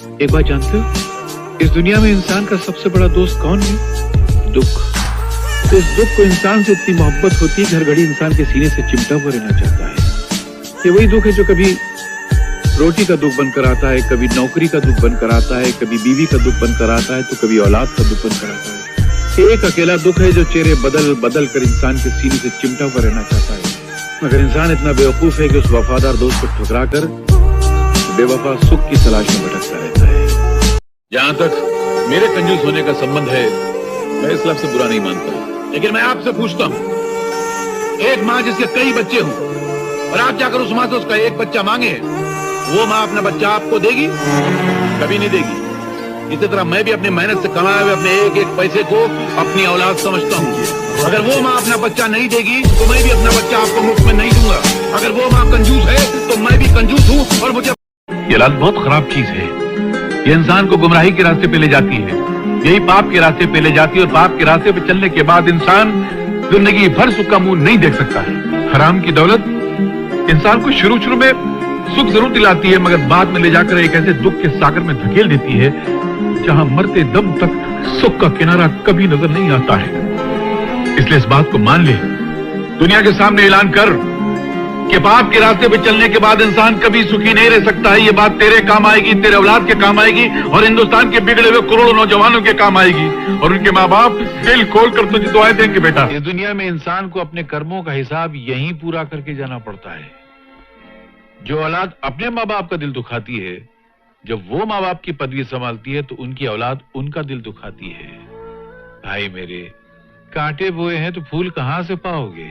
एक बात जानते हो, इस दुनिया में इंसान का सबसे बड़ा दोस्त कौन है? दुख। तो इस दुख को इंसान से इतनी मोहब्बत होती है, हर घड़ी इंसान के सीने से चिमटा हुआ रहना चाहता है। ये वही दुख है जो कभी रोटी का दुख बनकर आता है, कभी नौकरी का दुख बनकर आता है, कभी बीवी का दुख बनकर आता है, तो कभी औलाद का दुख बनकर आता है। एक अकेला दुख है जो चेहरे बदल बदल कर इंसान के सीने से चिमटा हुआ रहना चाहता है, मगर इंसान इतना बेवकूफ है कि उस वफादार दोस्त को ठुकरा कर बेवफा सुख की तलाश में भटकता रहता है। जहां तक मेरे कंजूस होने का संबंध है, मैं इस लफ्ज़ से बुरा नहीं मानता, लेकिन मैं आपसे पूछता हूं, एक माँ जिसके कई बच्चे हों और आप जाकर उस माँ से उसका एक बच्चा मांगे, वो माँ अपना बच्चा आपको देगी? कभी नहीं देगी। इसी तरह मैं भी अपनी मेहनत से कमाए हुए अपने एक एक पैसे को अपनी औलाद समझता हूँ। अगर वो माँ अपना बच्चा नहीं देगी तो मैं भी अपना बच्चा आपको मुफ्त में नहीं दूंगा। अगर वो माँ कंजूस है तो मैं भी कंजूस हूँ। और मुझे ये लाल बहुत खराब चीज है, ये इंसान को गुमराही के रास्ते पे ले जाती है, यही पाप के रास्ते पे ले जाती है, और पाप के रास्ते पे चलने के बाद इंसान जिंदगी भर सुख का मुंह नहीं देख सकता है। हराम की दौलत इंसान को शुरू में सुख जरूर दिलाती है, मगर बाद में ले जाकर एक ऐसे दुख के सागर में धकेल देती है जहां मरते दम तक सुख का किनारा कभी नजर नहीं आता है। इसलिए इस बात को मान ले, दुनिया के सामने ऐलान कर कि पाप के रास्ते पे चलने के बाद इंसान कभी सुखी नहीं रह सकता है। ये बात तेरे काम आएगी, तेरे औलाद के काम आएगी, और हिंदुस्तान के बिगड़े हुए करोड़ों नौजवानों के काम आएगी, और उनके माँ बाप दिल खोल कर तुझे दुआएं देंगे। बेटा, इस दुनिया में इंसान को अपने कर्मों का हिसाब यहीं पूरा करके जाना पड़ता है। जो औलाद अपने माँ बाप का दिल दुखाती है, जब वो माँ बाप की पदवी संभालती है तो उनकी औलाद उनका दिल दुखाती है। भाई मेरे, कांटे बोए हैं तो फूल कहां से पाओगे?